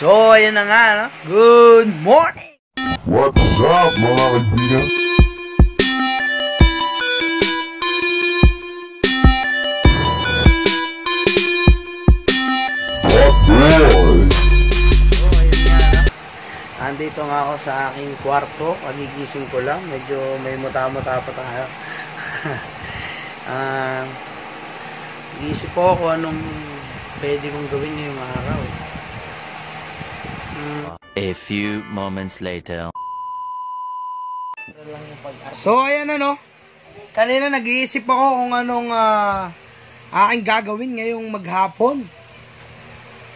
So, ayun na nga, no? Good morning! What's up, mga kaibigan? What boy? So, ayun nga, no? Andito nga ako sa aking kwarto. Pagigising ko lang. Medyo may muta-muta pa tayo. Iisip ko kung anong pwede kong gawin ngayong araw. A few moments later. So, ayan ano. Kanina nag-iisip ako kung anong aking gagawin ngayong maghapon.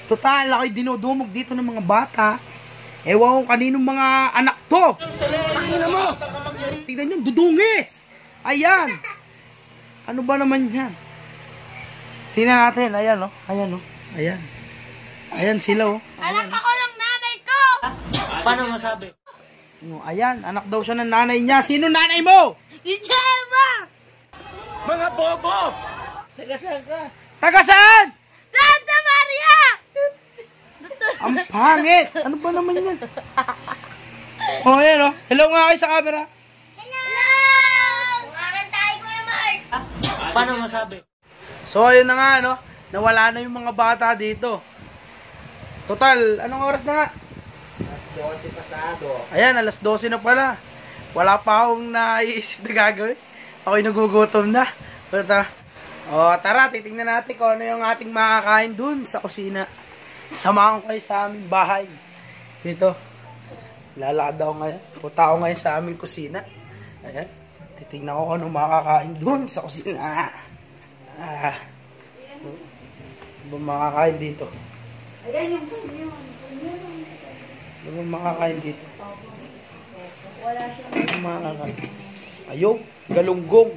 Total, ako'y dinudumog dito ng mga bata. Ewan ko kaninong mga anak to. Pakina mo. Tignan nyo, dudungis. Ayan. Ano ba naman yan? Tingnan natin. Ayan, no? Ayan, no? Ayan. Ayan sila, oh. Anak ako ng nanay ko! Paano masabi? Ayan, anak daw siya ng nanay niya. Sino nanay mo? Si Gemma! Mga bobo! Taga-saan ka? Taga-saan? Santa Maria! Ang pangit! Ano ba naman yan? Oh, ayan, oh. Hello nga kayo sa camera. Hello! Kumakan tayo, Kuya Mark! Paano masabi? So, ayun na nga, no? Nawala na yung mga bata dito. Total, anong oras na nga? Alas 12 pasado. Ayan, alas 12 na pala. Wala pa akong naiisip na gagawin. Ako'y nagugutom na. Tara, titingnan natin kung ano yung ating makakain dun sa kusina. Samahan ko kayo sa aming bahay. Dito. Lalakad ako ngayon. Punta ako ngayon sa aming kusina. Ayan. Titingnan ko kung ano makakain dun sa kusina. Ano ba makakain dito? Ayan yung Ano ba makakain dito? wala siya. Ano makakain? Ayaw, galunggong.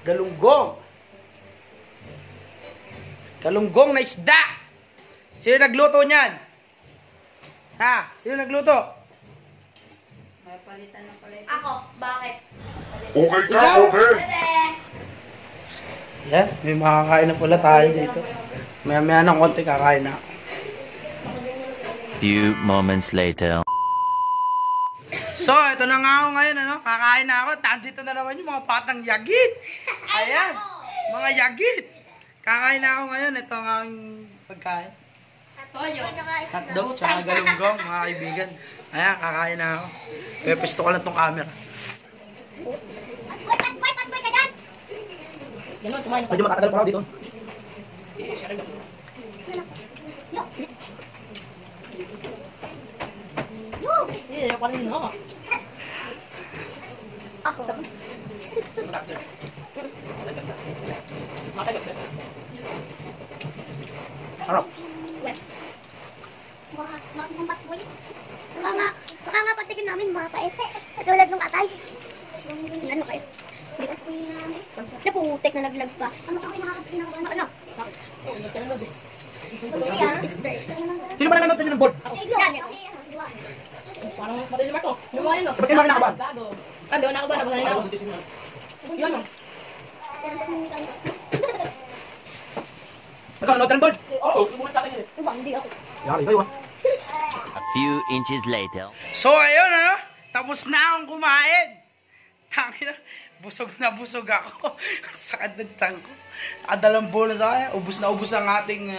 Galunggong. Galunggong na isda. Sino nagluto niyan? Ha? Sino nagluto? May palitan na pala. Ako, bakit? Okay ka, Ikaw? okay? Yan, may makakain na pala tayo dito. Maya-maya ng konti kakain na. Few moments later. So, ito na nga ako ngayon, ano? Kakain na ako. Tandito na naman yung mga patang yagit. Ayan, mga yagit. Kakain na ako ngayon. Ito ang aking pagkain. Hotdog, tsaka galunggong, mga kaibigan. Ayan, kakain na ako. Pepesto ko lang tong camera. Pwede makatagal pa ako dito. Harap. Baka nga pagtigin namin mapait. Tulad nung atay. Ano kayo? Naputek na naglag pa. Ano ako nakakapagin ako? Ano? It's dirt. Sino ba nanonood ng board? Parang matay si Marco. Ano mo yun? Ba't kayo nakabad? Hindi ako nakabad. Nabagaling ako. Yun o. Ikaw, nanonood ka ng board? Oo. Hindi ako. Yari kayo, A few inches later. So, ayun, ano? Tapos na akong kumain. Tangina, busog na busog ako. Sakad ng tiyan ko. Adalang bola sa akin. Ubus na ubus ang ating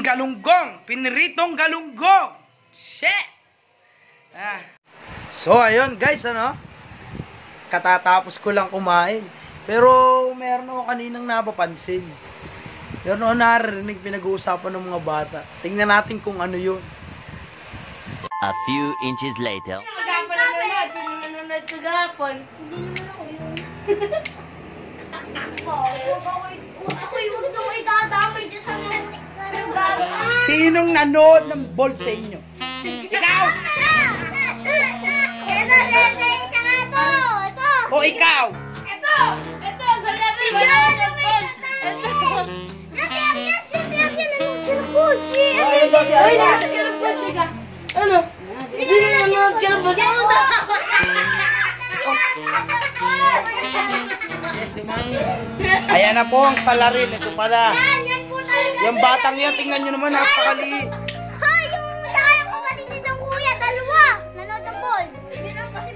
galunggong. Piniritong galunggong. Shit! So, ayun, guys, ano? Katatapos ko lang kumain. Pero, meron ako kaninang napapansin. Meron ako narinig pinag-uusapan ng mga bata. Tingnan natin kung ano yun. A few inches later. Magapon na nanonood. Sino nanonood sa gapon? Hindi naman ako yun. Ako yung huwag nung idadamay dyan sa mentik ka. Pero gagawin. Sinong nanood ng bold sa inyo? Ikaw! Ito, tsaka ito. Ito. O ikaw? Ito. Ito. Sarili. Wala na ball. Ito. Ano? Hindi na nanonood ka ng ball. Ayan na po ang salarin. Ito pala. Yan po talaga. Yung batang yan, tingnan nyo naman, napakaliit. Hoy, yung tsaka yung kapatid ng kuya, dalawa. Nanood ng ball. Yun ang kasi...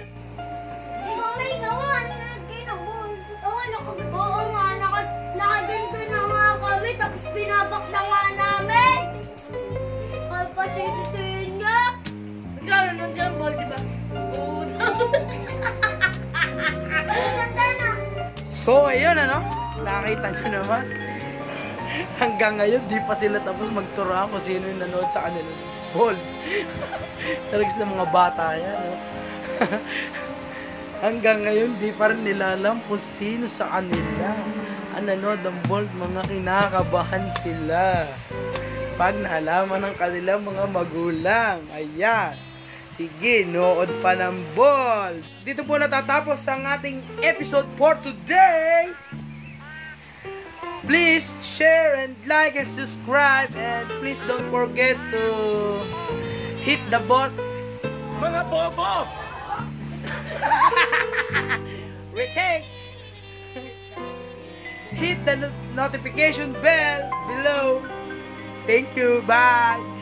Ikaw may gawa, nanood kayo ng ball. Oo nga, nakaganto na nga kami, tapos pinabak na nga namin. Kapatid niya. Ikaw, nanood ka ng ball, diba? Oo. Ganda na. So, ayun, ano? Nakita nyo naman. Hanggang ngayon, di pa sila tapos magtura kung sino yung nanood sa kanila. Ball. Talaga sa mga bata yan, no? Hanggang ngayon, di pa rin nila alam kung sino sa kanila ang nanood ng ball. Mga kinakabahan sila pag naalaman ng kanilang mga magulang. Ayan. Sige, nood pa ng ball. Dito po natatapos ang ating episode for today. Please share and like and subscribe, and please don't forget to hit the Mga bobo! retake. Hit the notification bell below. Thank you. Bye.